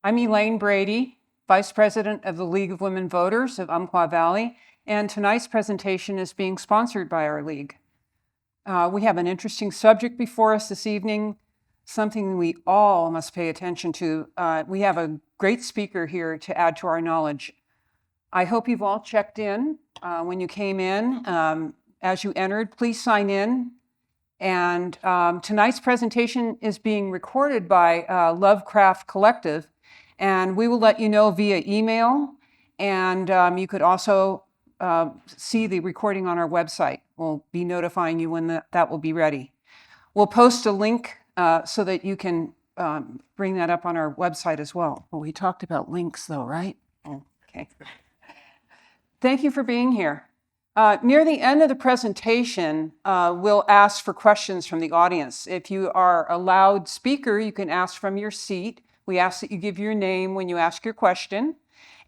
I'm Elaine Brady, Vice President of the League of Women Voters of Umpqua Valley, and tonight's presentation is being sponsored by our league. We have an interesting subject before us this evening, something we all must pay attention to. We have a great speaker here to add to our knowledge. I hope you've all checked in when you came in. As you entered, please sign in. And tonight's presentation is being recorded by Lovecraft Collective, and we will let you know via email, and you could also see the recording on our website. We'll be notifying you when that will be ready. We'll post a link so that you can bring that up on our website as well. Well, we talked about links though, right? Okay. Thank you for being here. Near the end of the presentation, we'll ask for questions from the audience. If you are a loud speaker, you can ask from your seat. We ask that you give your name when you ask your question,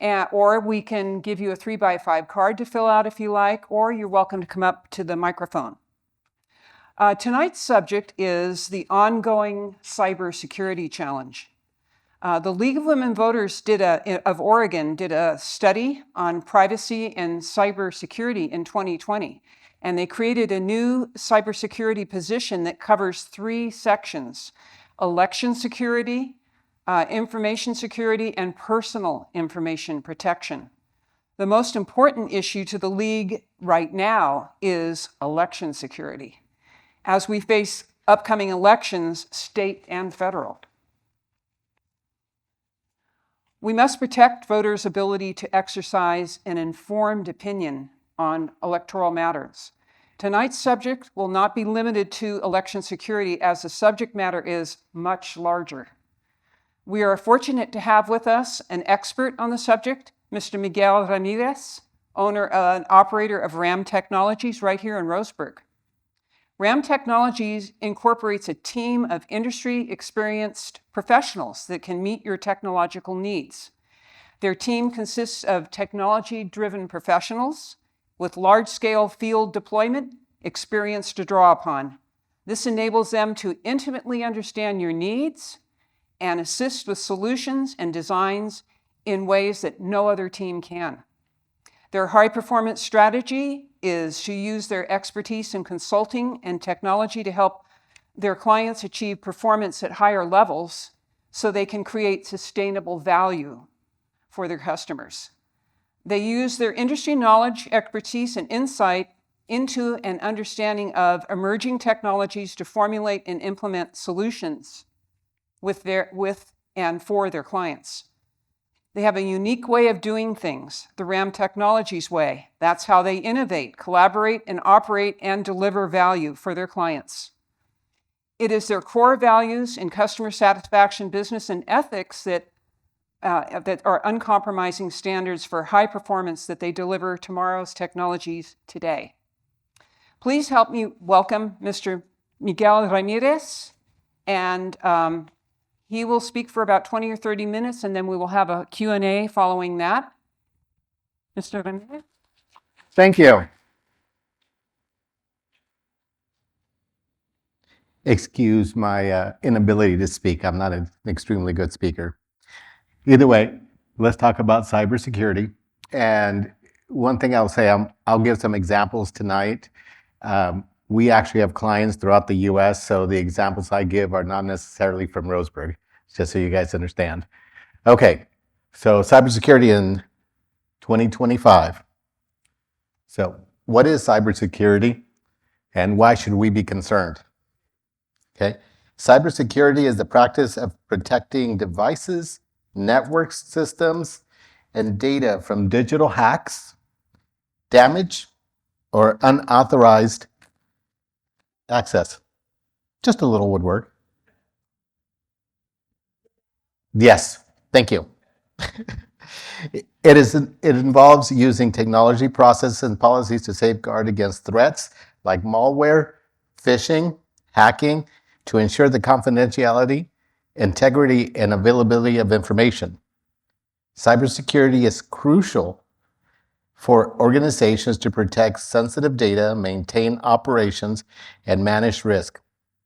or we can give you a 3x5 card to fill out if you like, or you're welcome to come up to the microphone. Tonight's subject is the ongoing cybersecurity challenge. The League of Women Voters of Oregon did a study on privacy and cybersecurity in 2020, and they created a new cybersecurity position that covers 3 sections: election security, information security, and personal information protection. The most important issue to the League right now is election security, as we face upcoming elections, state and federal. We must protect voters' ability to exercise an informed opinion on electoral matters. Tonight's subject will not be limited to election security, as the subject matter is much larger. We are fortunate to have with us an expert on the subject, Mr. Miguel Ramirez, owner and operator of RAM Technologies right here in Roseburg. RAM Technologies incorporates a team of industry-experienced professionals that can meet your technological needs. Their team consists of technology-driven professionals with large-scale field deployment experience to draw upon. This enables them to intimately understand your needs and assist with solutions and designs in ways that no other team can. Their high-performance strategy is to use their expertise in consulting and technology to help their clients achieve performance at higher levels so they can create sustainable value for their customers. They use their industry knowledge, expertise, and insight into an understanding of emerging technologies to formulate and implement solutions with and for their clients. They have a unique way of doing things, the RAM Technologies way. That's how they innovate, collaborate, and operate and deliver value for their clients. It is their core values in customer satisfaction, business, and ethics that are uncompromising standards for high performance that they deliver tomorrow's technologies today. Please help me welcome Mr. Miguel Ramirez, and he will speak for about 20 or 30 minutes, and then we will have a Q&A following that. Mr. Ramirez? Thank you. Excuse my inability to speak. I'm not an extremely good speaker. Either way, let's talk about cybersecurity. And one thing I'll say, I'll give some examples tonight. We actually have clients throughout the US, so the examples I give are not necessarily from Roseburg, just so you guys understand. Okay, so cybersecurity in 2025. So what is cybersecurity and why should we be concerned? Okay, cybersecurity is the practice of protecting devices, network systems, and data from digital hacks, damage, or unauthorized access. Just a little woodwork. Yes, thank you. It involves using technology, processes, and policies to safeguard against threats like malware, phishing, hacking, to ensure the confidentiality, integrity, and availability of information. Cybersecurity is crucial for organizations to protect sensitive data, maintain operations, and manage risk.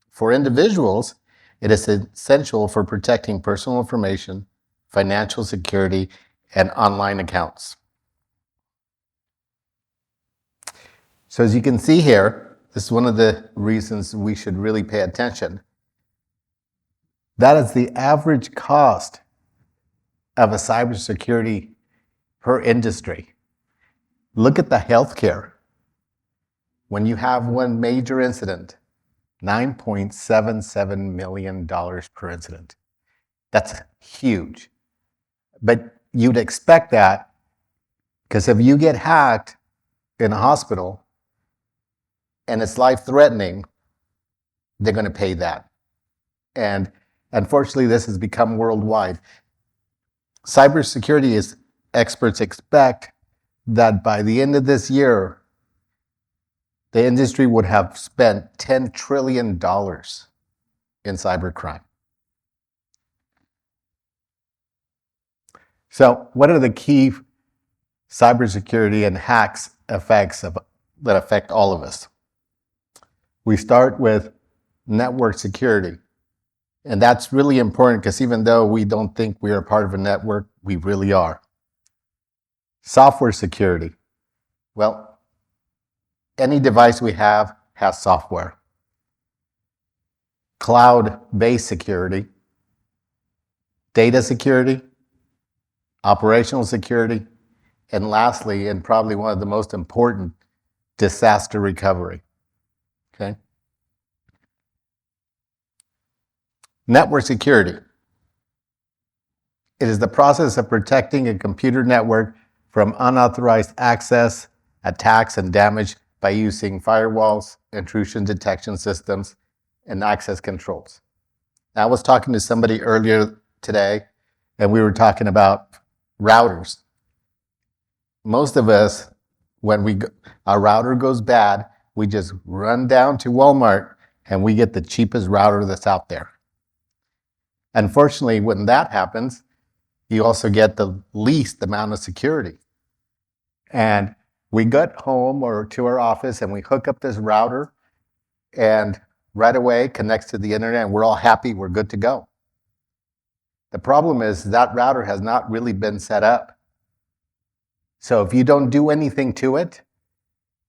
For individuals, it is essential for protecting personal information, financial security, and online accounts. So as you can see here, this is one of the reasons we should really pay attention. That is the average cost of a cybersecurity per industry. Look at the healthcare. When you have one major incident, $9.77 million per incident. That's huge. But you'd expect that because if you get hacked in a hospital and it's life-threatening, they're going to pay that. And unfortunately, this has become worldwide. Cybersecurity experts expect that by the end of this year, the industry would have spent $10 trillion in cybercrime. So what are the key cybersecurity and hacks effects that affect all of us? We start with network security. And that's really important because even though we don't think we are part of a network, we really are. Software security. Well, any device we have has software. Cloud-based security. Data security. Operational security. And lastly, and probably one of the most important, disaster recovery. Okay? Network security. It is the process of protecting a computer network from unauthorized access, attacks, and damage by using firewalls, intrusion detection systems, and access controls. Now, I was talking to somebody earlier today, and we were talking about routers. Most of us, when our router goes bad, we just run down to Walmart and we get the cheapest router that's out there. Unfortunately, when that happens, you also get the least amount of security. And we got home or to our office and we hook up this router and right away connects to the internet and we're all happy, we're good to go. The problem is that router has not really been set up. So if you don't do anything to it,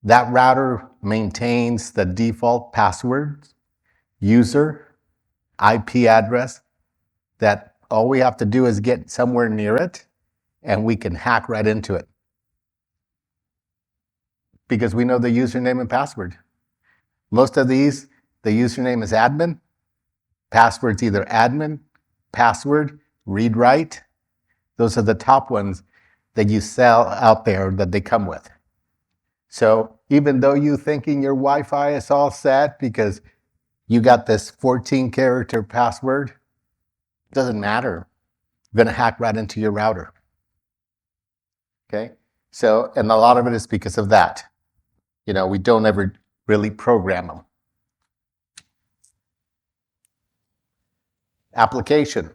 that router maintains the default password, user, IP address, that all we have to do is get somewhere near it and we can hack right into it. Because we know the username and password. Most of these, the username is admin, password's either admin, password, read write. Those are the top ones that you sell out there that they come with. So even though you thinking your Wi-Fi is all set because you got this 14-character password, doesn't matter. You're going to hack right into your router. Okay? So, and a lot of it is because of that. You know, we don't ever really program them. Application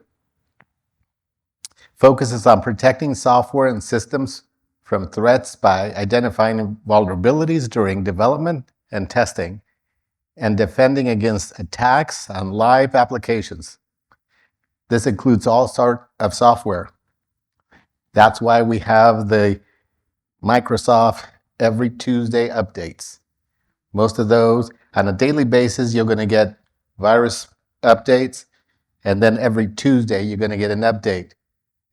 focuses on protecting software and systems from threats by identifying vulnerabilities during development and testing and defending against attacks on live applications. This includes all sorts of software. That's why we have the Microsoft every Tuesday updates. Most of those, on a daily basis, you're going to get virus updates, and then every Tuesday, you're going to get an update.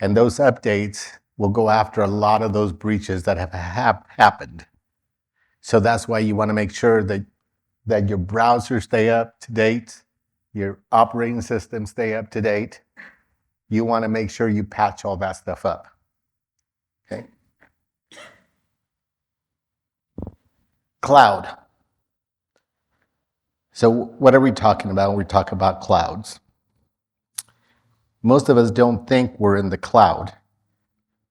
And those updates will go after a lot of those breaches that have happened. So that's why you want to make sure that your browsers stay up to date, your operating system stay up to date. You want to make sure you patch all that stuff up. Okay? Cloud. So what are we talking about when we talk about clouds? Most of us don't think we're in the cloud,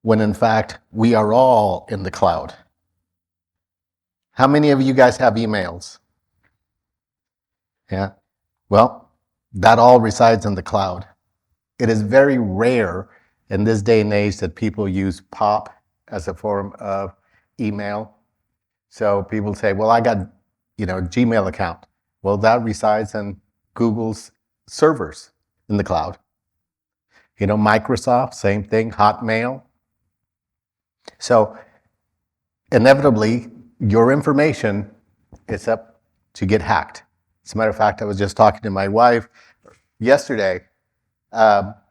when in fact, we are all in the cloud. How many of you guys have emails? Yeah. Well, that all resides in the cloud. It is very rare in this day and age that people use POP as a form of email. So people say, well, I got, a Gmail account. Well, that resides in Google's servers in the cloud. Microsoft, same thing, Hotmail. So inevitably, your information is up to get hacked. As a matter of fact, I was just talking to my wife yesterday.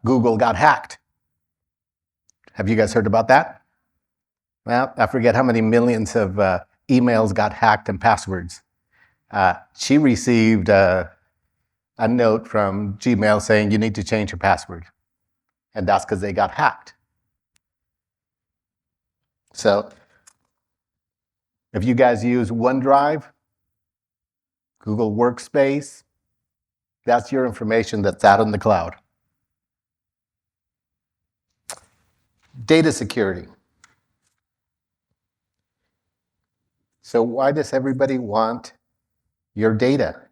Google got hacked. Have you guys heard about that? Well, I forget how many millions of emails got hacked and passwords. She received a note from Gmail saying you need to change your password. And that's because they got hacked. So if you guys use OneDrive, Google Workspace, that's your information that's out in the cloud. Data security. So why does everybody want your data?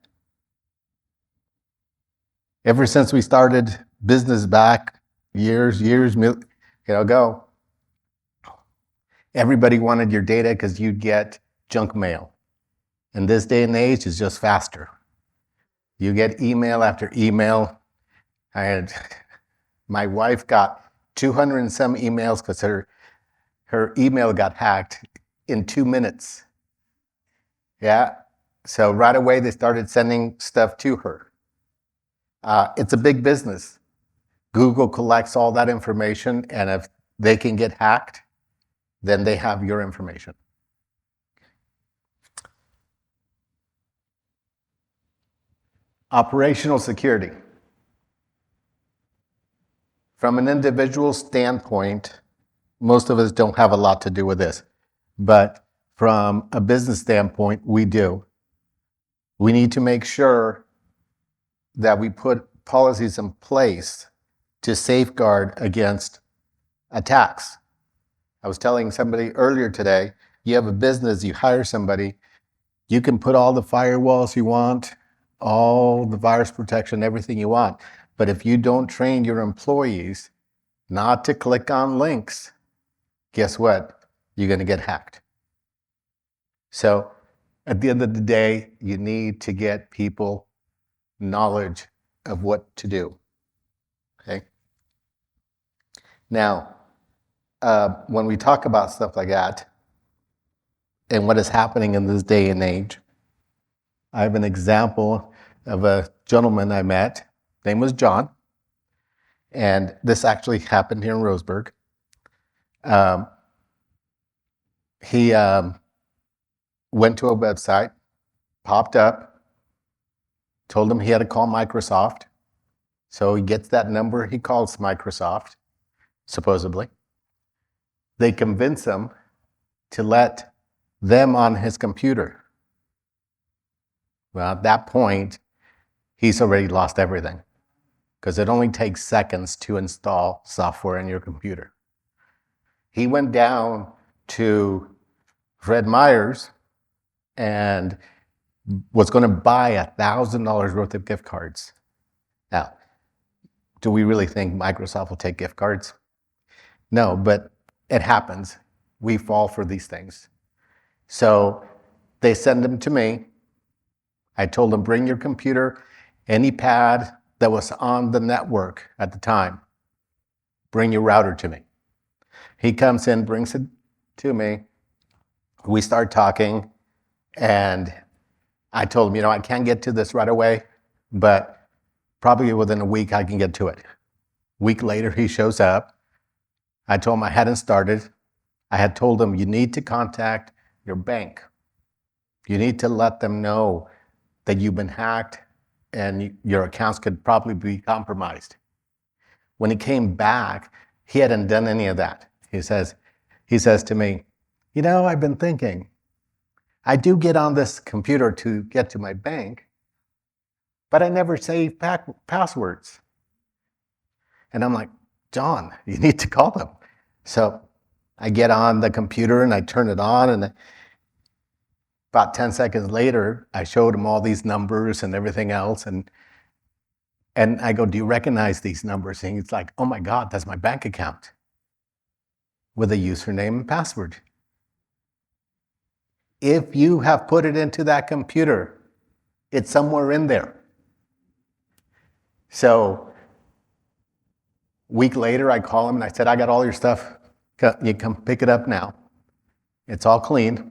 Ever since we started business back years ago, everybody wanted your data because you'd get junk mail. In this day and age, it's just faster. You get email after email. My wife got 200 and some emails because her email got hacked in 2 minutes. Yeah. So right away, they started sending stuff to her. It's a big business. Google collects all that information, and if they can get hacked, then they have your information. Operational security. From an individual standpoint, most of us don't have a lot to do with this, but from a business standpoint, we do. We need to make sure that we put policies in place to safeguard against attacks. I was telling somebody earlier today, you have a business, you hire somebody, you can put all the firewalls you want, all the virus protection, everything you want. But if you don't train your employees not to click on links, guess what? You're going to get hacked. So at the end of the day, you need to get people knowledge of what to do. Okay. Now, when we talk about stuff like that and what is happening in this day and age, I have an example of a gentleman I met. His name was John. And this actually happened here in Roseburg. He went to a website, popped up, told him he had to call Microsoft. So he gets that number, he calls Microsoft, supposedly. They convince him to let them on his computer. Well, at that point, he's already lost everything because it only takes seconds to install software in your computer. He went down to Fred Meyer's and was going to buy $1,000 worth of gift cards. Now, do we really think Microsoft will take gift cards? No, but it happens. We fall for these things. So they send them to me. I told them, bring your computer, any pad that was on the network at the time. Bring your router to me. He comes in, brings it to me. We start talking, and I told him, I can't get to this right away, but probably within a week I can get to it. A week later, he shows up. I told him I hadn't started. I had told him, you need to contact your bank. You need to let them know that you've been hacked and your accounts could probably be compromised. When he came back, he hadn't done any of that. He says to me, I've been thinking, I do get on this computer to get to my bank, but I never save passwords. And I'm like, John, you need to call them. So I get on the computer and I turn it on, and about 10 seconds later, I showed him all these numbers and everything else. And I go, do you recognize these numbers? And he's like, oh my God, that's my bank account with a username and password. If you have put it into that computer, it's somewhere in there. So Week later, I call him and I said, I got all your stuff. You come pick it up now. It's all clean.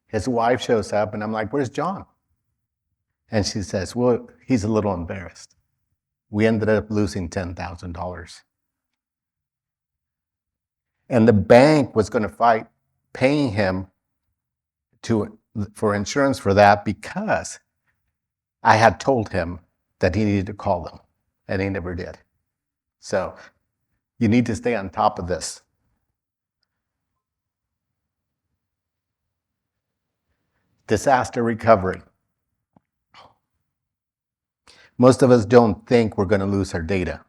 His wife shows up and I'm like, where's John? And she says, well, he's a little embarrassed. We ended up losing $10,000. And the bank was going to fight paying him for insurance for that because I had told him that he needed to call them, and he never did. So you need to stay on top of this. Disaster recovery. Most of us don't think we're going to lose our data.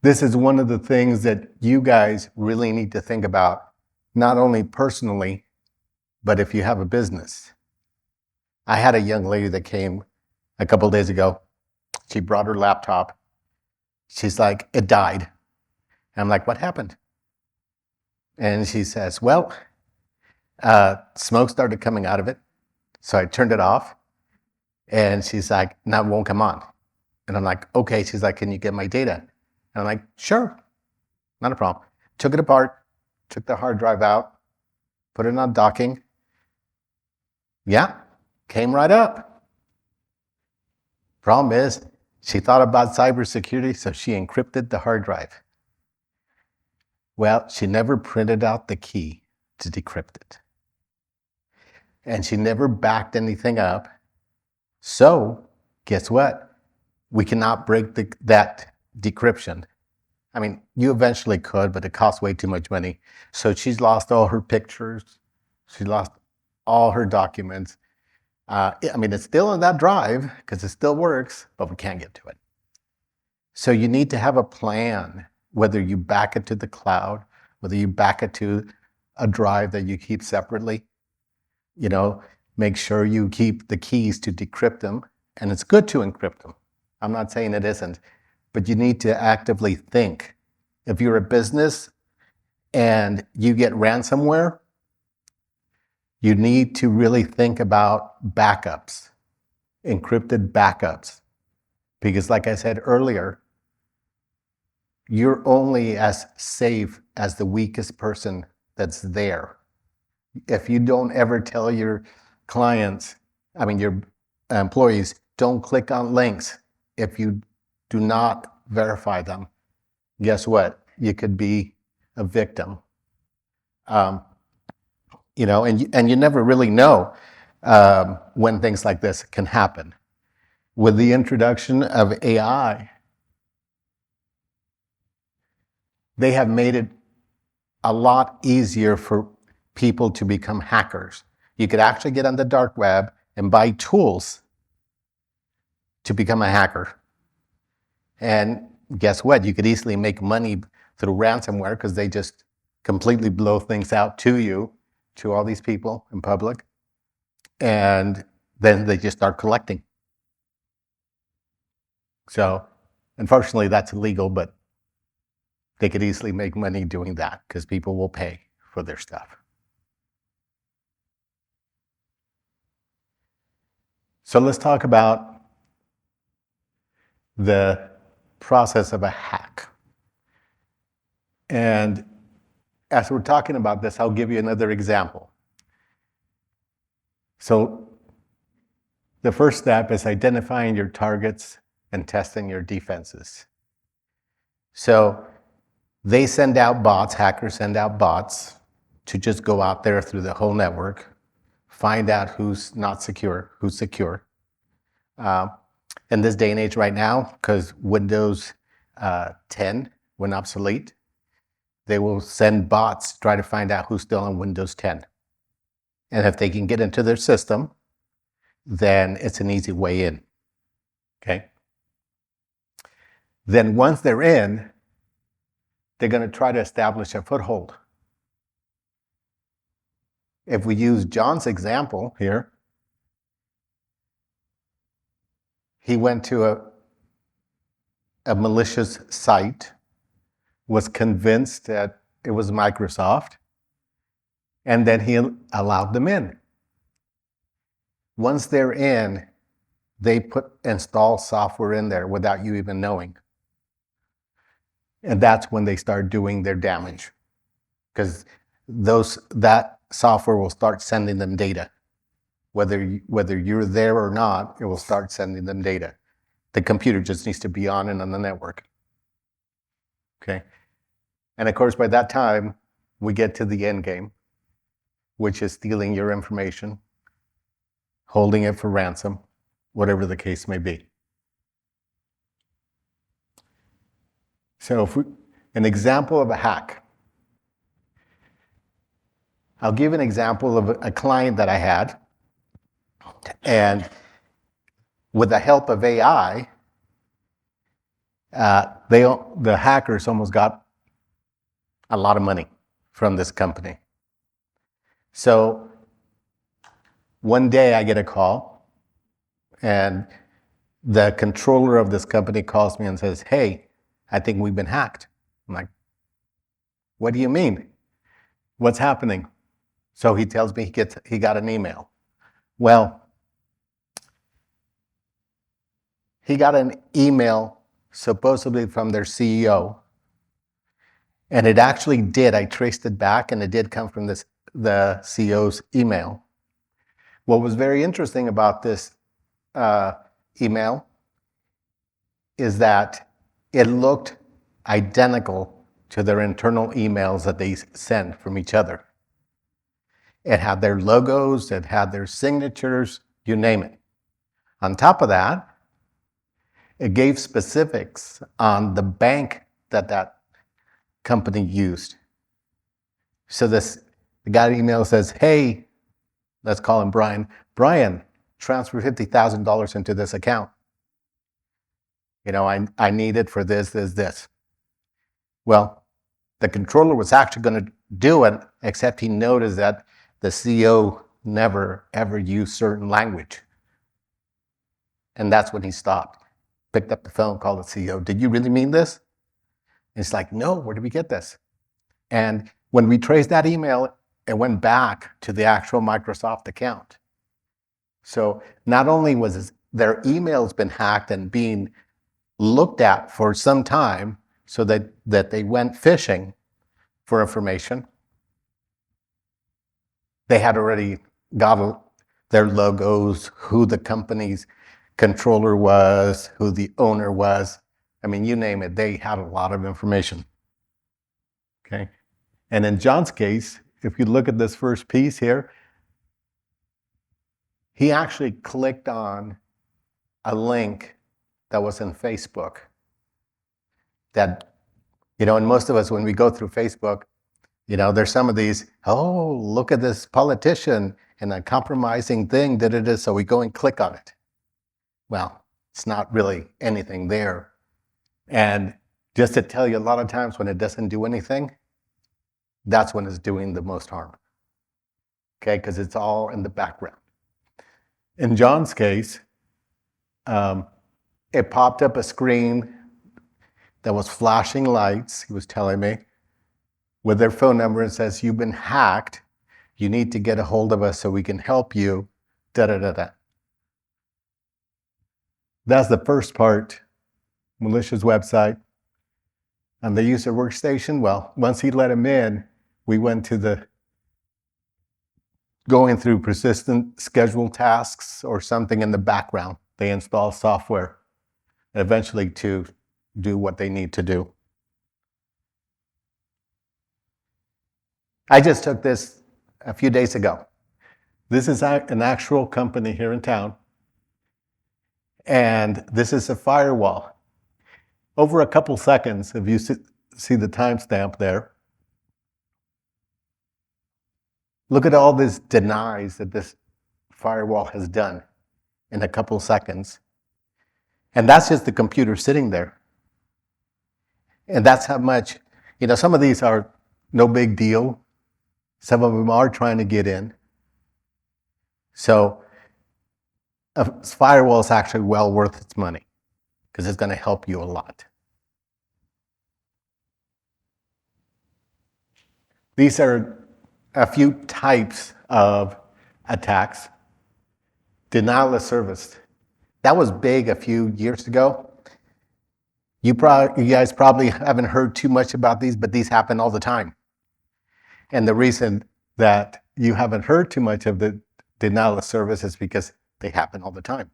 This is one of the things that you guys really need to think about, not only personally, but if you have a business. I had a young lady that came a couple of days ago. She brought her laptop. She's like, it died. And I'm like, what happened? And she says, well, smoke started coming out of it. So I turned it off. And she's like, now it won't come on. And I'm like, okay. She's like, can you get my data? And I'm like, sure, not a problem. Took it apart, took the hard drive out, put it on docking. Yeah, came right up. Problem is, she thought about cybersecurity, so she encrypted the hard drive. Well, she never printed out the key to decrypt it. And she never backed anything up. So, guess what? We cannot break that decryption. I mean, you eventually could, but it costs way too much money. So she's lost all her pictures. She lost all her documents. I mean, it's still in that drive because it still works, but we can't get to it. So you need to have a plan, whether you back it to the cloud, whether you back it to a drive that you keep separately. You know, make sure you keep the keys to decrypt them. And it's good to encrypt them. I'm not saying it isn't, but you need to actively think. If you're a business and you get ransomware, you need to really think about backups, encrypted backups. Because like I said earlier, you're only as safe as the weakest person that's there. If you don't ever tell your clients, your employees, don't click on links. If you do not verify them, guess what? You could be a victim. And you never really know when things like this can happen. With the introduction of AI, they have made it a lot easier for people to become hackers. You could actually get on the dark web and buy tools to become a hacker. And guess what? You could easily make money through ransomware because they just completely blow things out to you, to all these people in public. And then they just start collecting. So, unfortunately, that's illegal, but they could easily make money doing that because people will pay for their stuff. So let's talk about the process of a hack. And as we're talking about this, I'll give you another example. So the first step is identifying your targets and testing your defenses. So they send out bots, hackers send out bots to just go out there through the whole network, find out who's not secure, who's secure. In this day and age right now, because Windows 10 went obsolete, they will send bots to try to find out who's still on Windows 10. And if they can get into their system, then it's an easy way in. Okay? Then once they're in, they're going to try to establish a foothold. If we use John's example here, he went to a malicious site, was convinced that it was Microsoft, and then he allowed them in. Once they're in, they install software in there without you even knowing. And that's when they start doing their damage, because that software will start sending them data. Whether you're there or not, it will start sending them data. The computer just needs to be on and on the network. Okay. And of course, by that time, we get to the end game, which is stealing your information, holding it for ransom, whatever the case may be. So an example of a hack. I'll give an example of a client that I had, and with the help of AI, the hackers almost got a lot of money from this company. So one day I get a call, and the controller of this company calls me and says, "Hey, I think we've been hacked." I'm like, "What do you mean? What's happening?" So he tells me he got an email. Well, he got an email supposedly from their CEO, and it actually did. I traced it back, and it did come from the CEO's email. What was very interesting about this email is that it looked identical to their internal emails that they send from each other. It had their logos, it had their signatures, you name it. On top of that, it gave specifics on the bank that company used. So the guy email says, "Hey," let's call him Brian. "Brian, transfer $50,000 into this account. I need it for this. Well, the controller was actually going to do it, except he noticed that the CEO never, ever used certain language. And that's when he stopped. Picked up the phone, called the CEO. "Did you really mean this?" And it's like, "No, where did we get this?" And when we traced that email, it went back to the actual Microsoft account. So not only was their emails been hacked and being looked at for some time, so that they went fishing for information, they had already got their logos, who the company's controller was, who the owner was. I mean, you name it, they had a lot of information. Okay. And in John's case, if you look at this first piece here, he actually clicked on a link that was in Facebook. That, and most of us, when we go through Facebook, there's some of these, "Oh, look at this politician and a compromising thing, so we go and click on it." Well, it's not really anything there. And just to tell you, a lot of times when it doesn't do anything, that's when it's doing the most harm. Okay, because it's all in the background. In John's case, it popped up a screen that was flashing lights, he was telling me, with their phone number, and says, "You've been hacked. You need to get a hold of us so we can help you." Da-da-da-da. That's the first part, malicious website. And the user workstation, well, once he let him in, we went to going through persistent scheduled tasks or something in the background. They install software eventually to do what they need to do. I just took this a few days ago. This is an actual company here in town. And this is a firewall. Over a couple seconds, if you see the timestamp there, look at all this denies that this firewall has done in a couple seconds. And that's just the computer sitting there. And that's how much, some of these are no big deal. Some of them are trying to get in. So a firewall is actually well worth its money because it's going to help you a lot. These are a few types of attacks. Denial of service. That was big a few years ago. You guys probably haven't heard too much about these, but these happen all the time. And the reason that you haven't heard too much of the denial of service is because they happen all the time.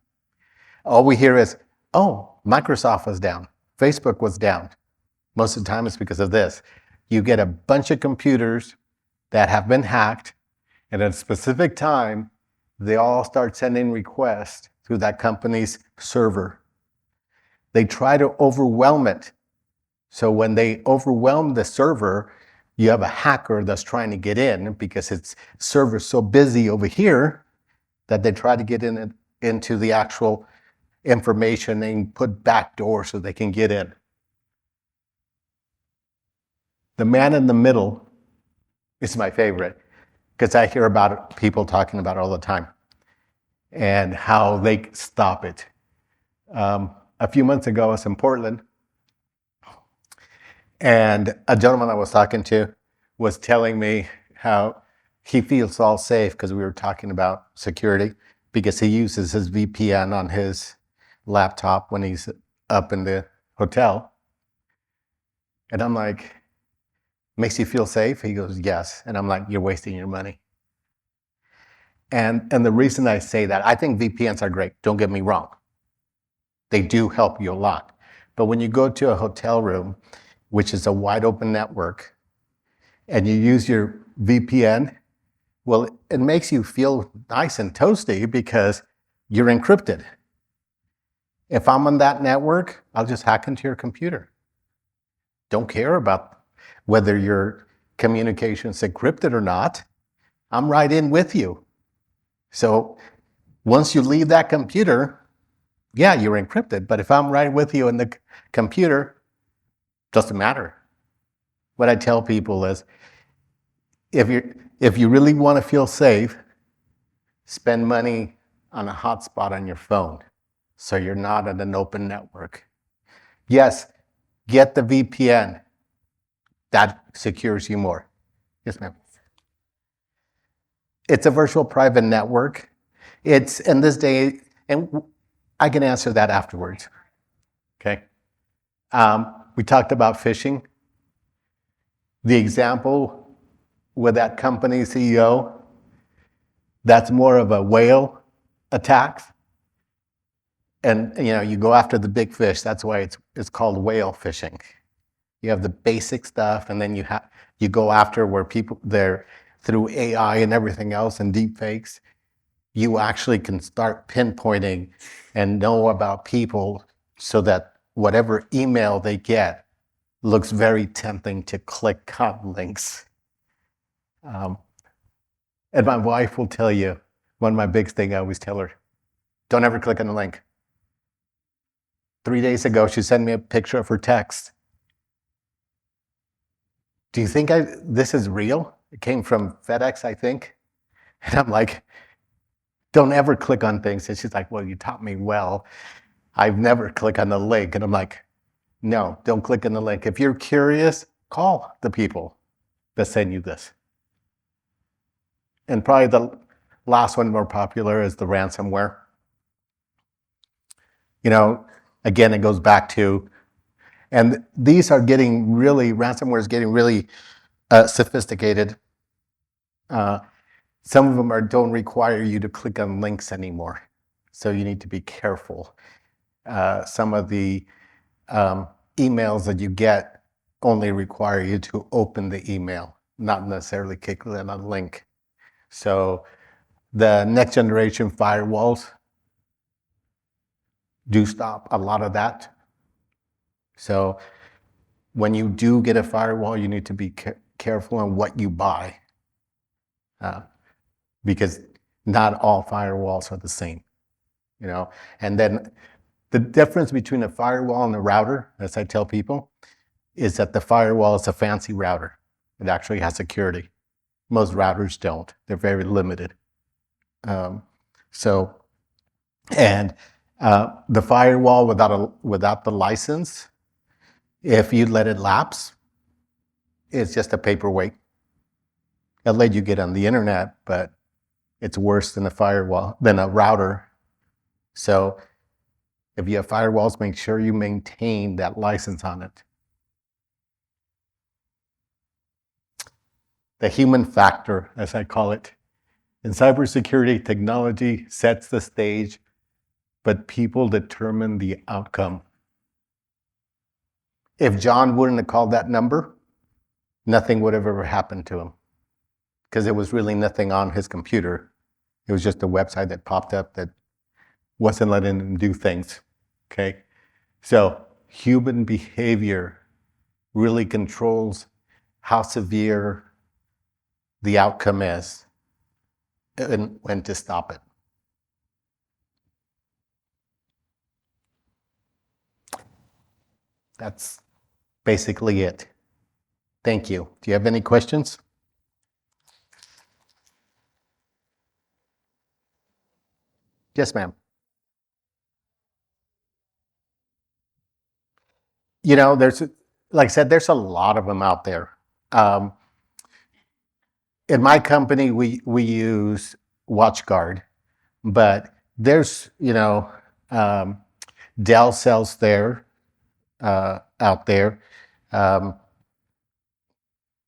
All we hear is, oh, Microsoft was down, Facebook was down. Most of the time it's because of this. You get a bunch of computers that have been hacked, and at a specific time, they all start sending requests through that company's server. They try to overwhelm it. So when they overwhelm the server, you have a hacker that's trying to get in because its server's so busy over here that they try to get into the actual information and put backdoors so they can get in. The man in the middle is my favorite because I hear about it, people talking about it all the time and how they stop it. A few months ago, I was in Portland, and a gentleman I was talking to was telling me how he feels all safe because we were talking about security because he uses his VPN on his laptop when he's up in the hotel. And I'm like, makes you feel safe? He goes, yes. And I'm like, you're wasting your money. And the reason I say that, I think VPNs are great. Don't get me wrong. They do help you a lot. But when you go to a hotel room, which is a wide open network, and you use your VPN, well, it makes you feel nice and toasty because you're encrypted. If I'm on that network, I'll just hack into your computer. Don't care about whether your communication is encrypted or not. I'm right in with you. So once you leave that computer, yeah, you're encrypted. But if I'm right with you in the computer, doesn't matter. What I tell people is, if you really want to feel safe, spend money on a hotspot on your phone so you're not on an open network. Yes, get the VPN. That secures you more. Yes, ma'am. It's a virtual private network. It's in this day, and I can answer that afterwards. Okay. We talked about phishing. The example with that company CEO, that's more of a whale attack. And you go after the big fish. That's why it's called whale fishing. You have the basic stuff, and then you go after where people they're through AI and everything else and deep fakes. You actually can start pinpointing and know about people so that whatever email they get looks very tempting to click on links. And my wife will tell you, one of my big things I always tell her, don't ever click on the link. 3 days ago, she sent me a picture of her text. Do you think this is real? It came from FedEx, I think. And I'm like, don't ever click on things. And she's like, well, you taught me well. I've never clicked on the link. And I'm like, no, don't click on the link. If you're curious, call the people that send you this. And probably the last one more popular is the ransomware. Again, it goes back to, and these are getting really, ransomware is getting really sophisticated. Some of them don't require you to click on links anymore. So you need to be careful. Some of the emails that you get only require you to open the email, not necessarily click on a link. So the next generation firewalls do stop a lot of that. So when you do get a firewall, you need to be careful on what you buy, because not all firewalls are the same, And then the difference between a firewall and a router, as I tell people, is that the firewall is a fancy router. It actually has security. Most routers don't. They're very limited. The firewall without the license, if you let it lapse, it's just a paperweight. It'll let you get on the internet, but it's worse than a firewall, than a router. So If you have firewalls, make sure you maintain that license on it. The human factor, as I call it. In cybersecurity, technology sets the stage, but people determine the outcome. If John wouldn't have called that number, nothing would have ever happened to him, because there was really nothing on his computer. It was just a website that popped up that wasn't letting him do things. Okay? So human behavior really controls how severe the outcome is and when to stop it. That's basically it. Thank you. Do you have any questions? Yes, ma'am. You know, like I said, there's a lot of them out there. Um, in my company, we use WatchGuard, but there's, Dell sells there, out there. Um,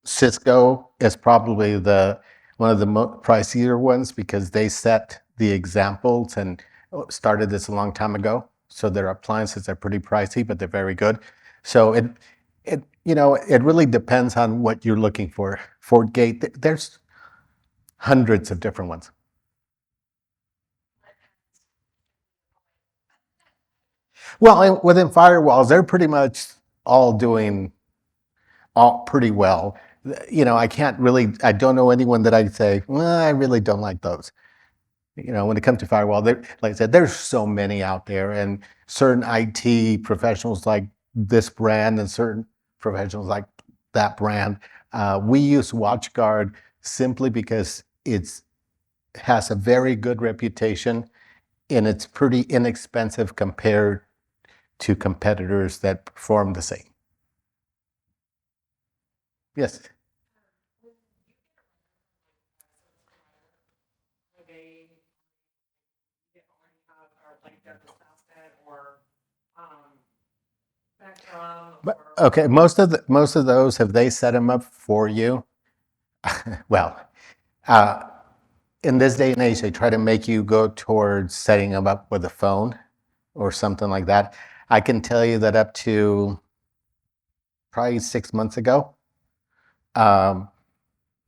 Cisco is probably one of the pricier ones because they set the examples and started this a long time ago. So their appliances are pretty pricey, but they're very good. So it really depends on what you're looking for. FortiGate, there's hundreds of different ones. Well, within firewalls, they're pretty much all doing all pretty well. I don't know anyone that I'd say, well, I really don't like those. When it comes to firewall, like I said, there's so many out there, and certain IT professionals like this brand and certain professionals like that brand. We use WatchGuard simply because it has a very good reputation and it's pretty inexpensive compared to competitors that perform the same. Yes. But okay, most of those, have they set them up for you? Well, in this day and age, they try to make you go towards setting them up with a phone or something like that. I can tell you that up to probably 6 months ago,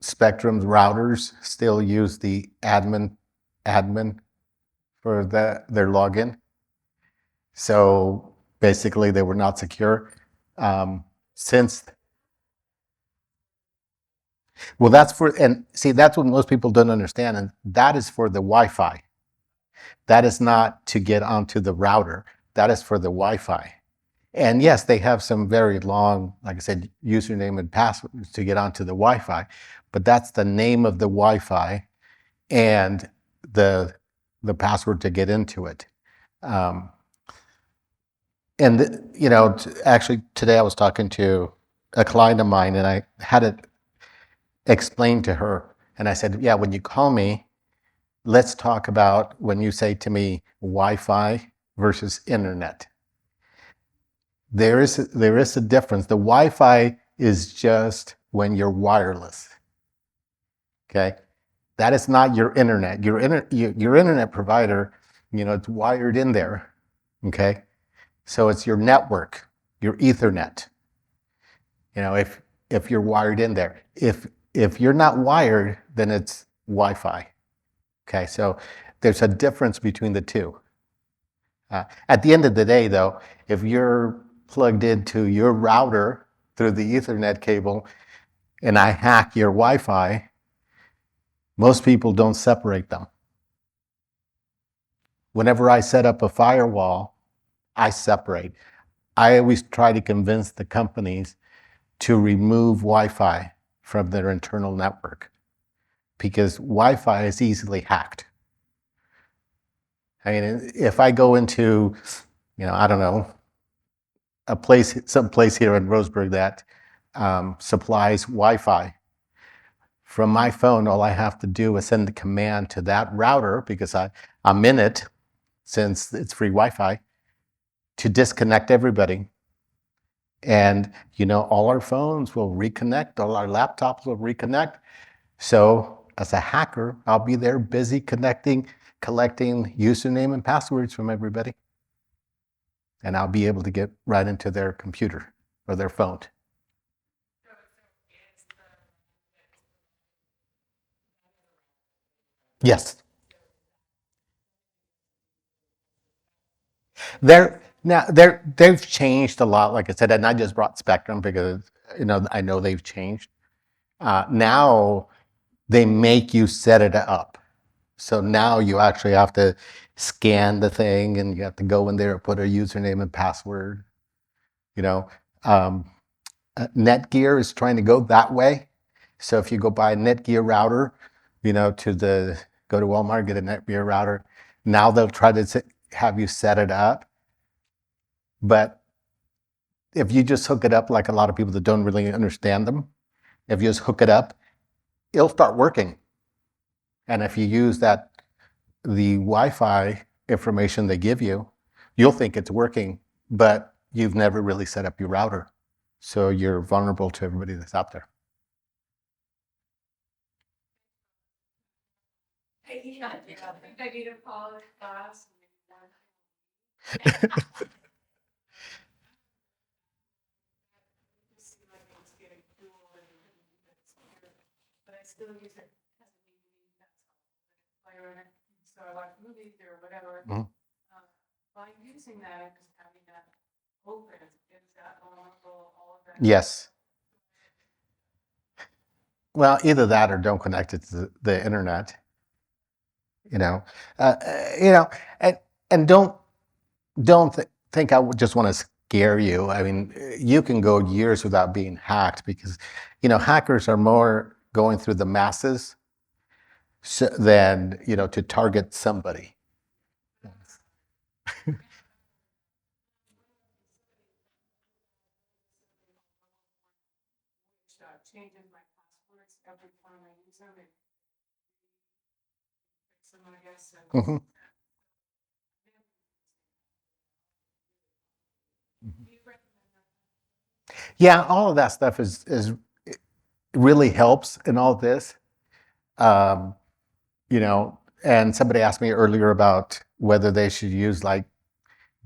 Spectrum's routers still use the admin for their login. So basically, they were not secure. Since Well, that's what most people don't understand, and that is for the Wi-Fi. That is not to get onto the router. That is for the Wi-Fi. And yes, they have some very long, like I said, username and passwords to get onto the Wi-Fi, but that's the name of the Wi-Fi and the password to get into it. Actually today I was talking to a client of mine, and I had it explained to her, and I said, yeah, when you call me, let's talk about when you say to me Wi-Fi versus internet. There is a difference. The Wi-Fi is just when you're wireless. Okay, that is not your internet. Your internet provider, it's wired in there. Okay, so it's your network, your Ethernet. If you're wired in there. If you're not wired, then it's Wi-Fi. Okay, so there's a difference between the two. At the end of the day, though, if you're plugged into your router through the Ethernet cable and I hack your Wi-Fi, most people don't separate them. Whenever I set up a firewall, I separate. I always try to convince the companies to remove Wi-Fi from their internal network because Wi-Fi is easily hacked. I mean, if I go into, I don't know, some place here in Roseburg that supplies Wi-Fi, from my phone, all I have to do is send the command to that router because I'm in it, since it's free Wi-Fi, to disconnect everybody. And, all our phones will reconnect, all our laptops will reconnect. So as a hacker, I'll be there busy collecting username and passwords from everybody. And I'll be able to get right into their computer or their phone. Yes. They've changed a lot, like I said, and I just brought Spectrum because I know they've changed. Now they make you set it up. So now you actually have to scan the thing, and you have to go in there and put a username and password. Netgear is trying to go that way. So if you go buy a Netgear router, go to Walmart, get a Netgear router. Now they'll try to have you set it up. But if you just hook it up, like a lot of people that don't really understand them, if you just hook it up, it'll start working. And if you use the Wi-Fi information they give you, you'll think it's working, but you've never really set up your router. So you're vulnerable to everybody that's out there. I think I need a college class. But I still use it as a DVD. Player in it, so I watch movies or whatever. By using that, I'm just having that open. Is that vulnerable? All of that. Yes. Well, either that or don't connect it to the internet. And don't think I just want to scare you. I mean, you can go years without being hacked because, hackers are more going through the masses than, to target somebody. Changing my passwords every time I use them and fix them, I guess. Mhm. Yeah, all of that stuff is really helps in all this. And somebody asked me earlier about whether they should use like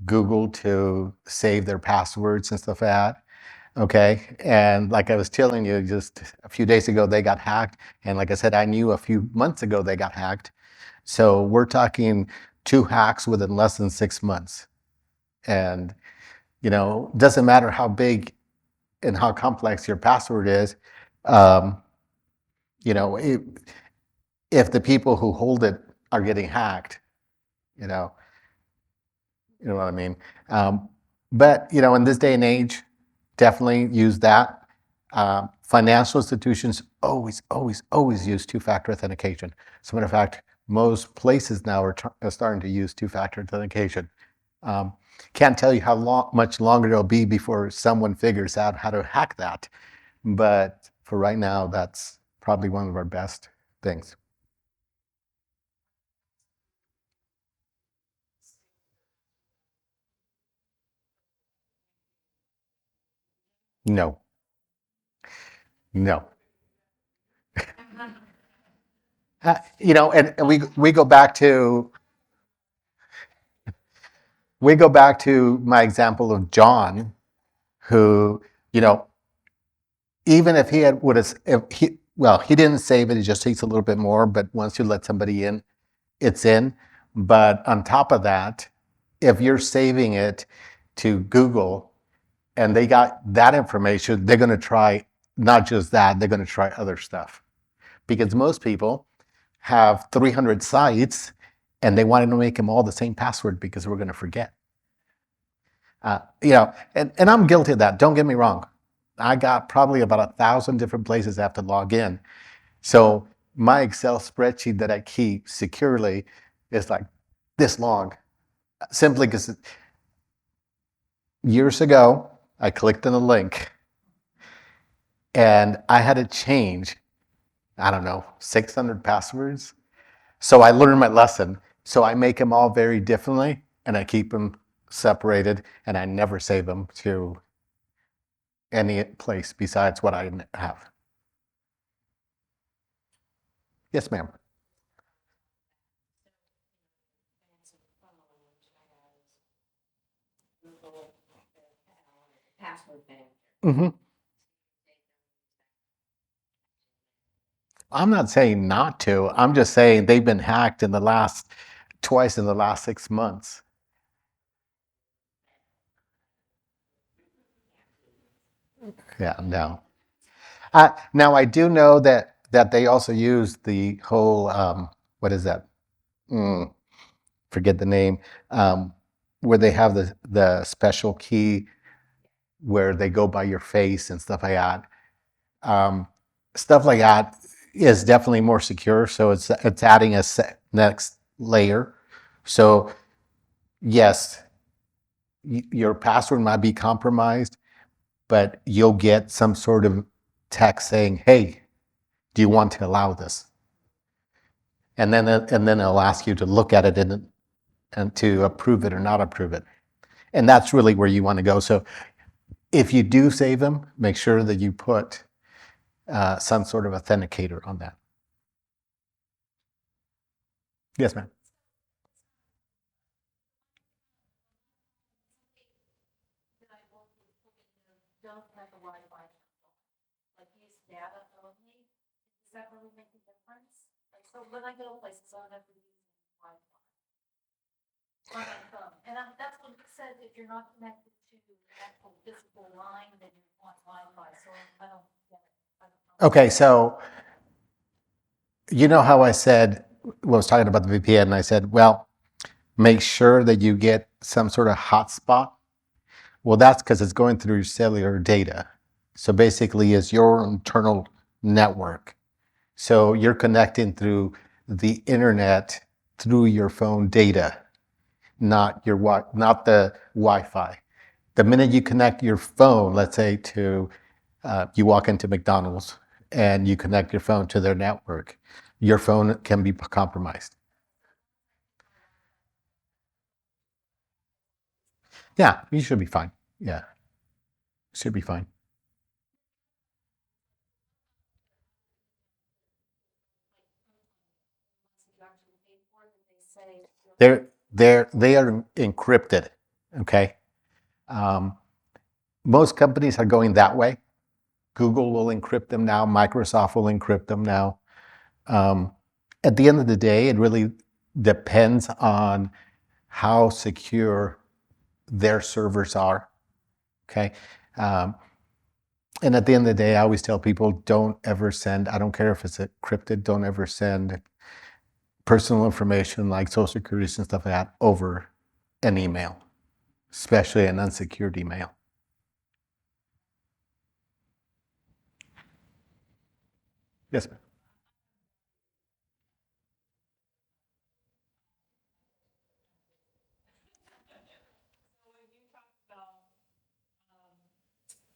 Google to save their passwords and stuff like that. Okay. And like I was telling you, just a few days ago, they got hacked. And like I said, I knew a few months ago they got hacked. So we're talking 2 hacks within less than 6 months. And, doesn't matter how big and how complex your password is. If the people who hold it are getting hacked, you know what I mean? But, in this day and age, definitely use that. Financial institutions always, always, always use two-factor authentication. As a matter of fact, most places now are starting to use two-factor authentication. Can't tell you how much longer it'll be before someone figures out how to hack that. But for right now, that's probably one of our best things. No. No. And we go back to my example of John, who, even if he he didn't save it, it just takes a little bit more, but once you let somebody in, it's in. But on top of that, if you're saving it to Google and they got that information, they're going to try not just that, they're going to try other stuff. Because most people have 300 sites and they wanted to make them all the same password because we're going to forget. And I'm guilty of that. Don't get me wrong. I got probably about 1,000 different places I have to log in. So my Excel spreadsheet that I keep securely is like this long, simply because years ago, I clicked on a link and I had to change, 600 passwords. So I learned my lesson. So I make them all very differently and I keep them separated, and I never save them to any place besides what I have. Yes, ma'am. Mm-hmm. I'm not saying not to. I'm just saying they've been hacked twice in the last 6 months. Yeah, no. Now I do know that they also use the whole what is that? Mm, forget the name. Where they have the special key where they go by your face and stuff like that. Um, Stuff like that is definitely more secure. So it's adding a next layer. So yes, your password might be compromised, but you'll get some sort of text saying, "Hey, do you want to allow this?" And then it'll ask you to look at it and to approve it or not approve it. And that's really where you want to go. So if you do save them, make sure that you put some sort of authenticator on that. Yes, ma'am. Don't have the Wi-Fi, like use data only, does that really make a difference? Like, so when I go places, I don't have to use Wi-Fi on my phone, and that's what it said, if you're not connected to the actual physical line, then you want Wi-Fi, so I don't get it. I don't know. Okay, so you know how I said, well, I was talking about the VPN, and I said, well, make sure that you get some sort of hotspot. Well, that's because it's going through your cellular data. So basically, it's your internal network. So you're connecting through the internet through your phone data, not the Wi-Fi. The minute you connect your phone, let's say to you walk into McDonald's and you connect your phone to their network, your phone can be compromised. Yeah, you should be fine. Yeah, should be fine. Once you actually pay for it, they say. They are encrypted. Okay. Um, Most companies are going that way. Google will encrypt them now. Microsoft will encrypt them now. Um, at the end of the day, it really depends on how secure their servers are. Okay. Um, and at the end of the day, I always tell people don't ever send, I don't care if it's encrypted, don't ever send personal information like social security and stuff like that over an email, especially an unsecured email. Yes, ma'am. So when you talk about,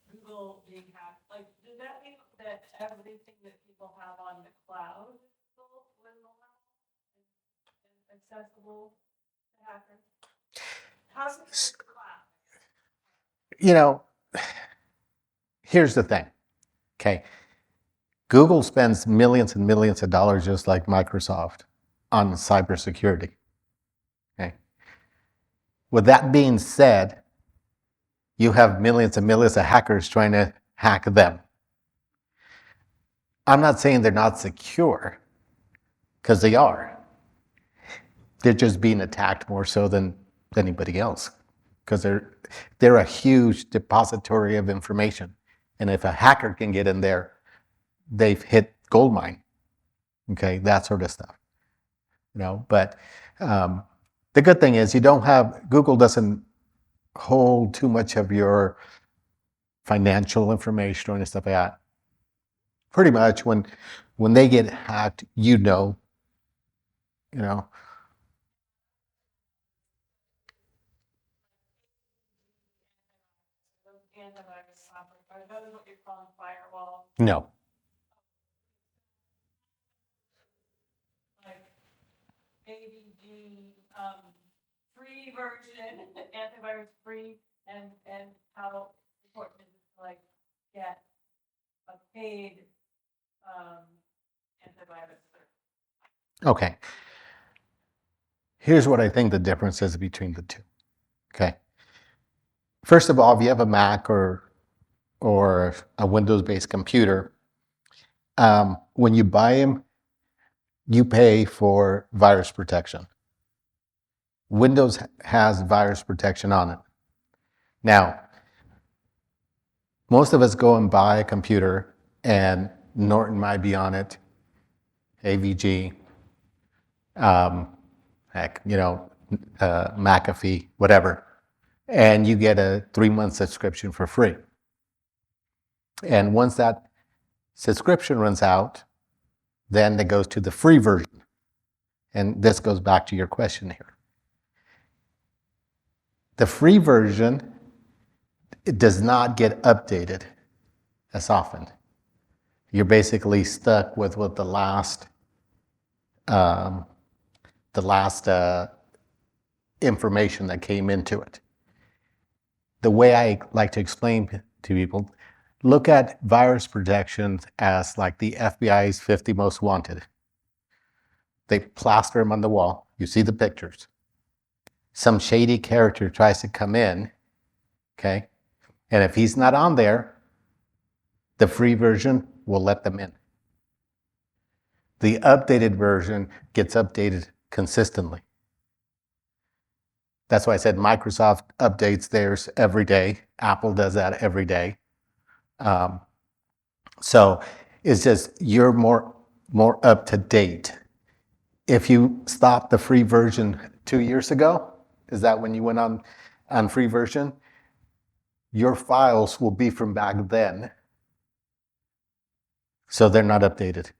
Google being hacked, like, does that mean that everything that people have on the cloud will allow and accessible to hackers? How's it with the cloud? You know, here's the thing. Okay. Google spends millions and millions of dollars, just like Microsoft, on cybersecurity. Okay. With that being said, you have millions and millions of hackers trying to hack them. I'm not saying they're not secure, because they are. They're just being attacked more so than anybody else, because they're a huge depository of information. And if a hacker can get in there, they've hit gold mine. Okay, that sort of stuff. But the good thing is Google doesn't hold too much of your financial information or any stuff like that. Pretty much when they get hacked, you know. Antivirus software, are those what you're calling firewall? No. Like AVG, free version version, antivirus free, and how important is it to like get a paid antivirus service? Okay. Here's what I think the difference is between the two. Okay. First of all, if you have a Mac or a Windows-based computer, when you buy them, you pay for virus protection. Windows has virus protection on it. Now, most of us go and buy a computer, and Norton might be on it, AVG, McAfee, whatever, and you get a 3-month subscription for free. And once that subscription runs out, then it goes to the free version. And this goes back to your question here. The free version, it does not get updated as often. You're basically stuck with what the last information that came into it. The way I like to explain to people, look at virus protection as like the FBI's 50 most wanted. They plaster them on the wall. You see the pictures. Some shady character tries to come in, okay? And if he's not on there, the free version will let them in. The updated version gets updated consistently. That's why I said Microsoft updates theirs every day. Apple does that every day. So it's just you're more up to date. If you stopped the free version 2 years ago, is that when you went on free version? Your files will be from back then. So they're not updated.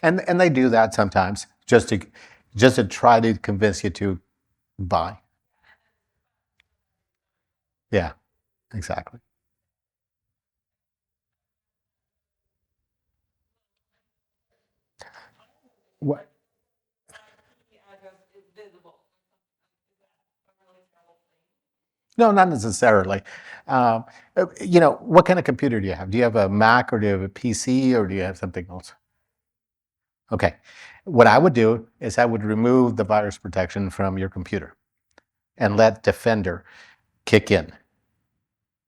And they do that sometimes just to try to convince you to buy. Yeah, exactly. What? The address is visible. Is that a really terrible thing? No, not necessarily. What kind of computer do you have? Do you have a Mac or do you have a PC or do you have something else? Okay. What I would do is I would remove the virus protection from your computer and let Defender kick in.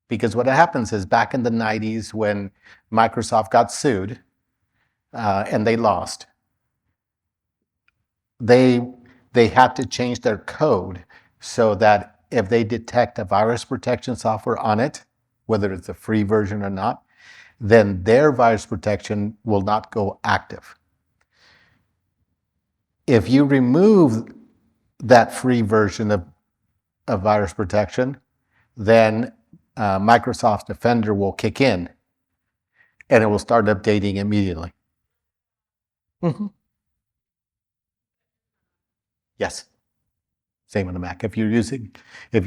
Because what happens is back in the 90s when Microsoft got sued and they lost, they had to change their code so that if they detect a virus protection software on it, whether it's a free version or not, then their virus protection will not go active. If you remove that free version of virus protection, then Microsoft Defender will kick in and it will start updating immediately. Mm-hmm. Yes. Same on the Mac. If you're using what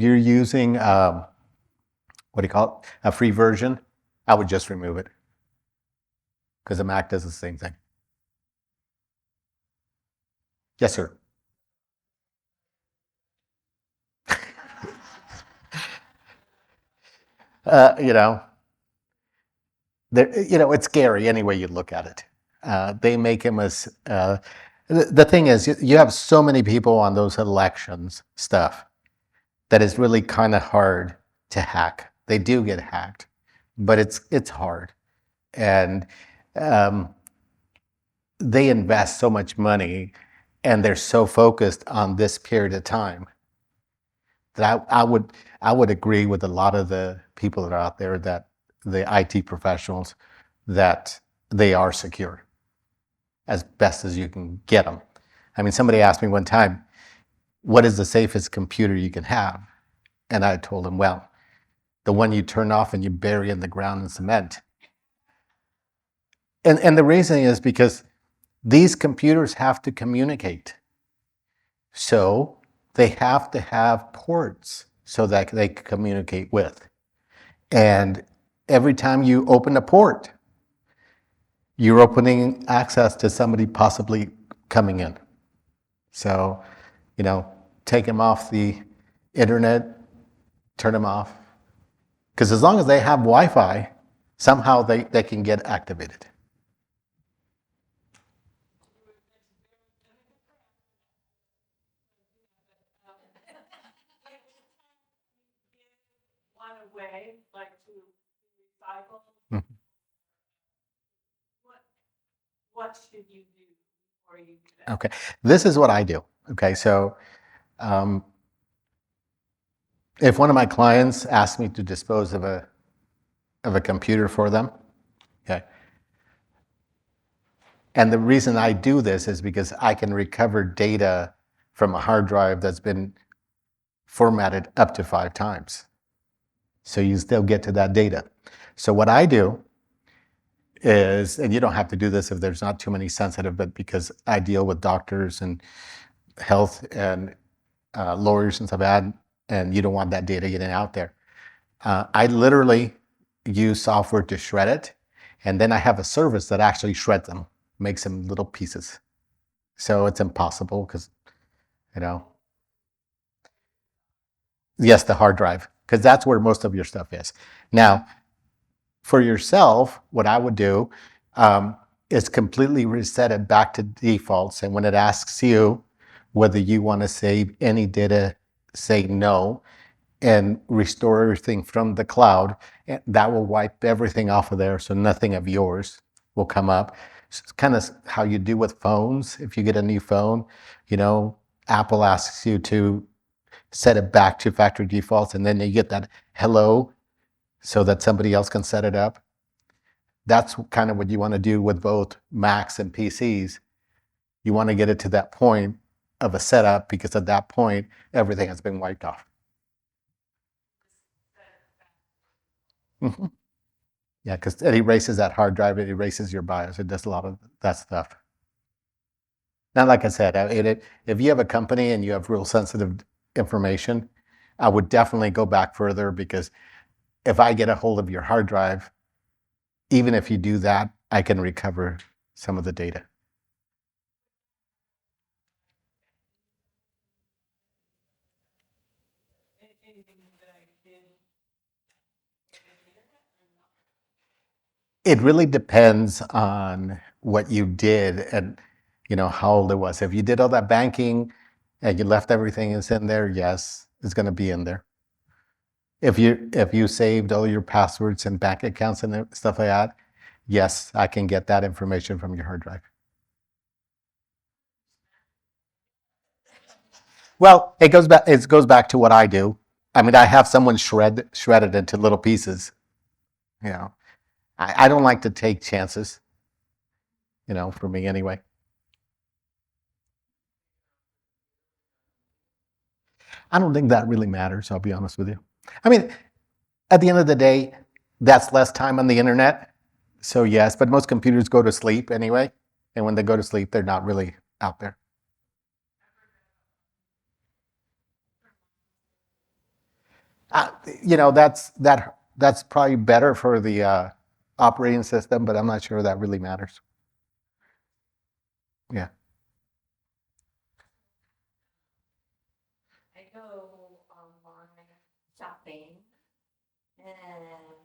do you call it? A free version, I would just remove it. Because the Mac does the same thing. Yes, sir. It's scary any way you look at it. They make him as the thing is, you have so many people on those elections stuff that is really kind of hard to hack. They do get hacked, but it's hard, and they invest so much money, and they're so focused on this period of time that I would agree with a lot of the people that are out there, that the IT professionals, that they are secure as best as you can get them. I mean, somebody asked me one time, what is the safest computer you can have? And I told them, well, the one you turn off and you bury in the ground in cement. And the reason is because these computers have to communicate. So they have to have ports so that they can communicate with. And every time you open a port, you're opening access to somebody possibly coming in. So, take them off the internet, turn them off. Because as long as they have Wi-Fi, somehow they can get activated. One away, like to recycle, Mhm. what should you do before you do that? Okay, this is what I do. Okay, so if one of my clients asks me to dispose of a computer for them, okay, and the reason I do this is because I can recover data from a hard drive that's been formatted up to 5 times. So you still get to that data. So what I do is, and you don't have to do this if there's not too many sensitive, but because I deal with doctors and health and lawyers and stuff like that, and you don't want that data getting out there. I literally use software to shred it, and then I have a service that actually shreds them, makes them little pieces. So it's impossible because, yes, the hard drive, because that's where most of your stuff is. Now, for yourself, what I would do is completely reset it back to defaults. And when it asks you whether you want to save any data, say no, and restore everything from the cloud. And that will wipe everything off of there, so nothing of yours will come up. It's kind of how you do with phones. If you get a new phone, Apple asks you to set it back to factory defaults, and then you get that hello so that somebody else can set it up. That's kind of what you want to do with both Macs and PCs. You want to get it to that point of a setup, because at that point, everything has been wiped off. Mm-hmm. Yeah, because it erases that hard drive, it erases your BIOS, it does a lot of that stuff. Now, like I said, if you have a company and you have real sensitive information, I would definitely go back further, because if I get a hold of your hard drive, even if you do that, I can recover some of the data. Anything that I did on the internet or not? It really depends on what you did and how old it was. If you did all that banking and you left everything is in there, yes, it's going to be in there. If you saved all your passwords and bank accounts and stuff like that, yes, I can get that information from your hard drive. Well, it goes back to what I do. I mean, I have someone shred it into little pieces. I don't like to take chances. For me anyway. I don't think that really matters, I'll be honest with you. I mean, at the end of the day, that's less time on the internet. So yes, but most computers go to sleep anyway. And when they go to sleep, they're not really out there. That's probably better for the operating system, but I'm not sure that really matters. Yeah. I go online shopping and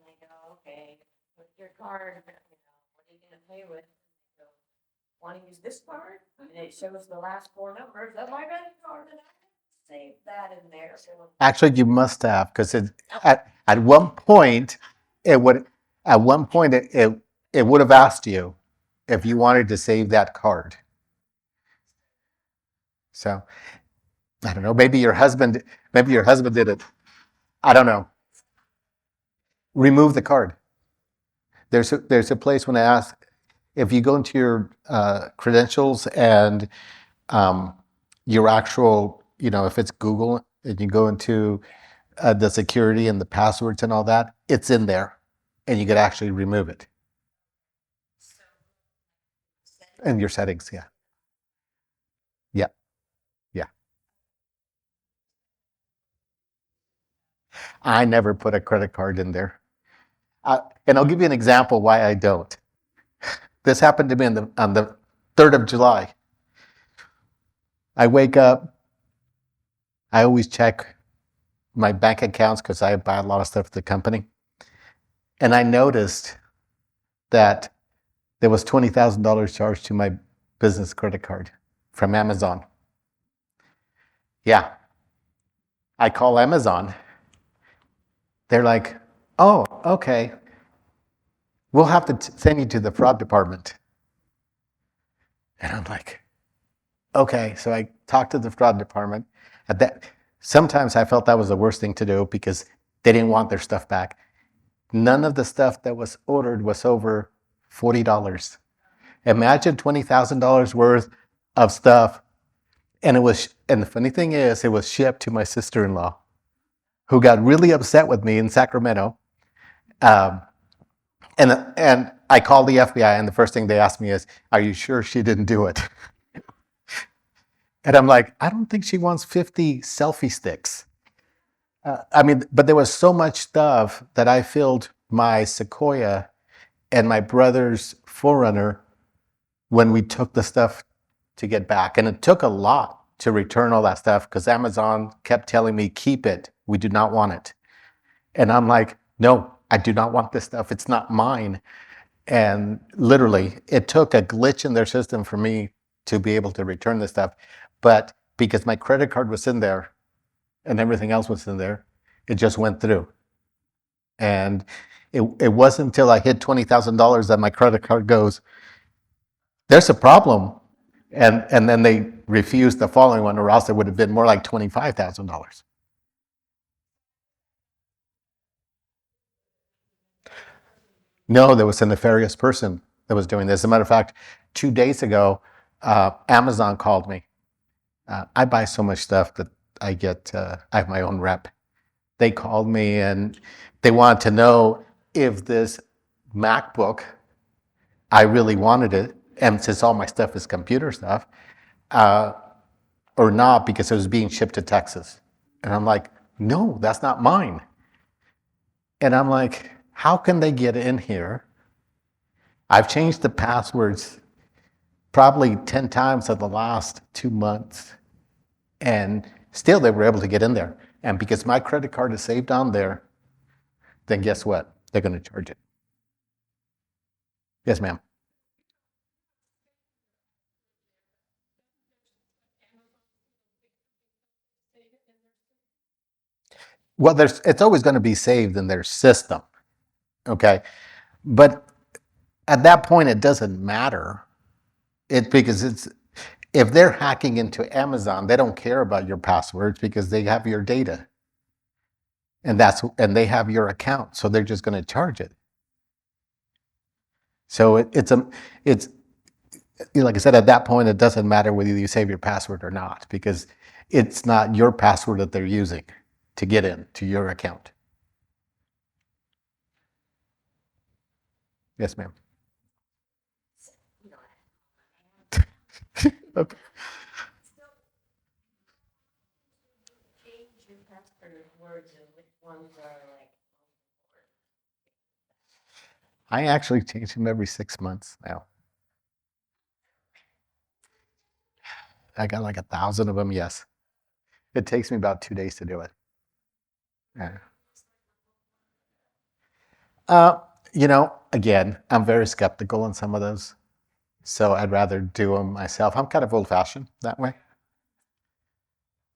I go, okay, with your card, what are you gonna pay with? I go, want to use this card? And it shows the last 4 numbers of my credit card, and I save that in there. So Actually, you must have, because at one point it would it would have asked you if you wanted to save that card. So I don't know. Maybe your husband did it. I don't know. Remove the card. There's a place when I ask if you go into your credentials and your actual, if it's Google and you go into the security and the passwords and all that, it's in there, and you could actually remove it in your settings. Yeah, yeah, yeah. I never put a credit card in there, and I'll give you an example why I don't. This happened to me on the 3rd of July. I wake up. I always check my bank accounts because I buy a lot of stuff at the company. And I noticed that there was $20,000 charged to my business credit card from Amazon. Yeah. I call Amazon. They're like, oh, okay. We'll have to send you to the fraud department. And I'm like, okay. So I talked to the fraud department. Sometimes I felt that was the worst thing to do because they didn't want their stuff back. None of the stuff that was ordered was over $40. Imagine $20,000 worth of stuff. And the funny thing is, it was shipped to my sister-in-law, who got really upset with me in Sacramento. And I called the FBI, and the first thing they asked me is, are you sure she didn't do it? And I'm like, I don't think she wants 50 selfie sticks. But there was so much stuff that I filled my Sequoia and my brother's Forerunner when we took the stuff to get back. And it took a lot to return all that stuff because Amazon kept telling me, keep it. We do not want it. And I'm like, no, I do not want this stuff. It's not mine. And literally, it took a glitch in their system for me to be able to return this stuff. But because my credit card was in there and everything else was in there, it just went through. And it wasn't until I hit $20,000 that my credit card goes, there's a problem. And then they refused the following one, or else it would have been more like $25,000. No, there was a nefarious person that was doing this. As a matter of fact, 2 days ago, Amazon called me. I buy so much stuff that I have my own rep. They called me and they wanted to know if this MacBook, I really wanted it, and since all my stuff is computer stuff, or not, because it was being shipped to Texas. And I'm like, no, that's not mine. And I'm like, how can they get in here? I've changed the passwords probably 10 times in the last 2 months. And still they were able to get in there. And because my credit card is saved on there, then guess what? They're going to charge it. Yes, ma'am. Well, it's always going to be saved in their system. Okay. But at that point, it doesn't matter. Because if they're hacking into Amazon, they don't care about your passwords because they have your data. And they have your account, so they're just going to charge it. So it's like I said, at that point, it doesn't matter whether you save your password or not, because it's not your password that they're using to get in to your account. Yes, ma'am. Okay. Change your password words and which ones are like. I actually change them every 6 months now. I got like 1,000 of them, yes. It takes me about 2 days to do it. Yeah. Again, I'm very skeptical on some of those. So I'd rather do them myself. I'm kind of old-fashioned that way.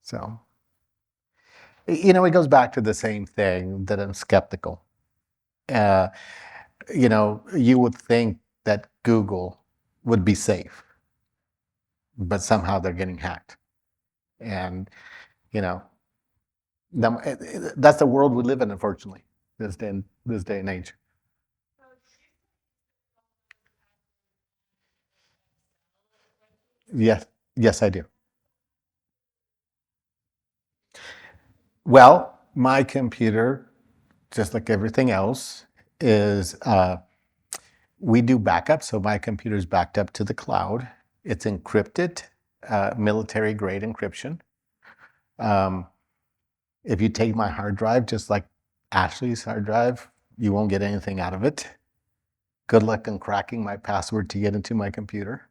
So, it goes back to the same thing that I'm skeptical. You would think that Google would be safe, but somehow they're getting hacked. And, that's the world we live in, unfortunately, this day and age. Yes, I do. Well, my computer, just like everything else, is we do backup. So my computer is backed up to the cloud. It's encrypted, military grade encryption. If you take my hard drive, just like Ashley's hard drive, you won't get anything out of it. Good luck on cracking my password to get into my computer.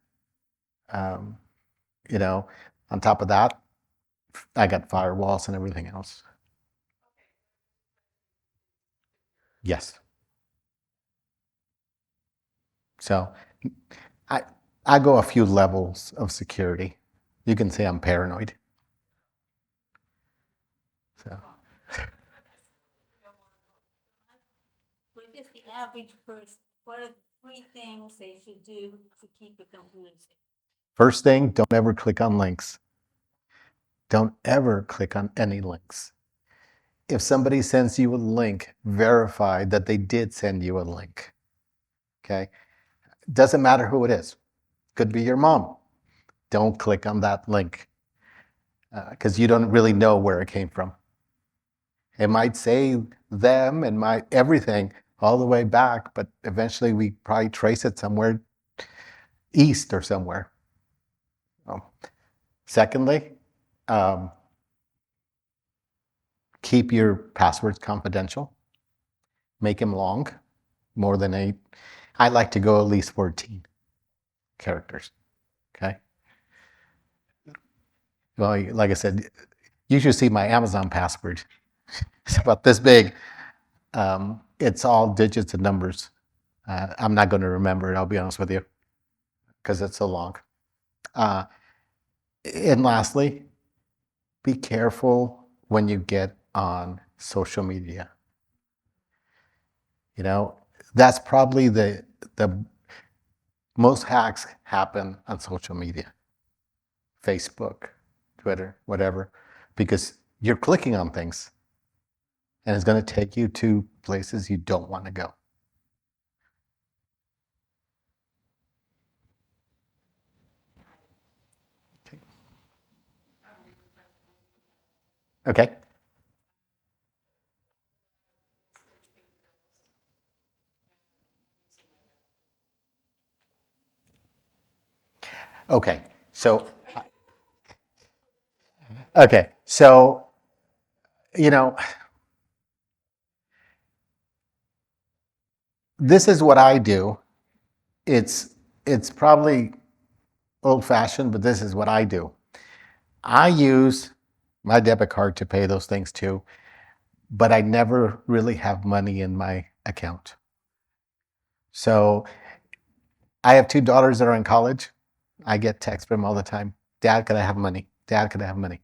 You know, on top of that, I got firewalls and everything else. Yes. So I go a few levels of security. You can say I'm paranoid. So What is the average person, what are the 3 things they should do to keep a computer safe? first thing, don't ever click on links. Don't ever click on any links. If somebody sends you a link, verify that they did send you a link. Okay? Doesn't matter who it is. Could be your mom. Don't click on that link because you don't really know where it came from. It might say them and everything all the way back, but eventually we probably trace it somewhere east or somewhere. Secondly, keep your passwords confidential. Make them long, more than 8. I like to go at least 14 characters. Okay. Well, like I said, you should see my Amazon password. It's about this big. It's all digits and numbers. I'm not going to remember it, I'll be honest with you, because it's so long. And lastly, be careful when you get on social media. You know, that's probably the most hacks happen on social media. Facebook, Twitter, whatever, because you're clicking on things and it's going to take you to places you don't want to go. Okay. Okay. So, you know, this is what I do. It's probably old-fashioned, but this is what I do. I use my debit card to pay those things too, but I never really have money in my account. So I have 2 daughters that are in college. I get texts from them all the time. Dad, could I have money? Dad, could I have money?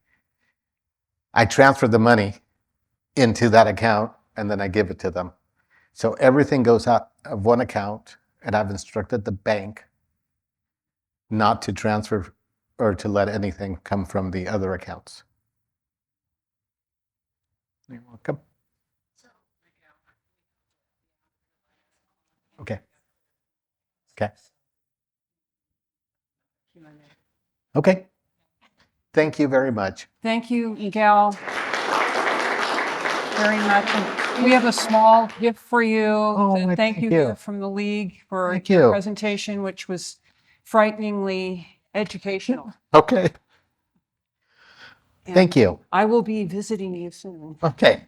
I transfer the money into that account and then I give it to them. So everything goes out of one account, and I've instructed the bank not to transfer or to let anything come from the other accounts. You're welcome. Okay. Okay. Okay. Thank you very much. Thank you, Miguel, very much. And we have a small gift for you. Oh, Thank you you. gift from the League for Thank your you. presentation, which was frighteningly educational. Okay. And Thank you. I will be visiting you soon. Okay.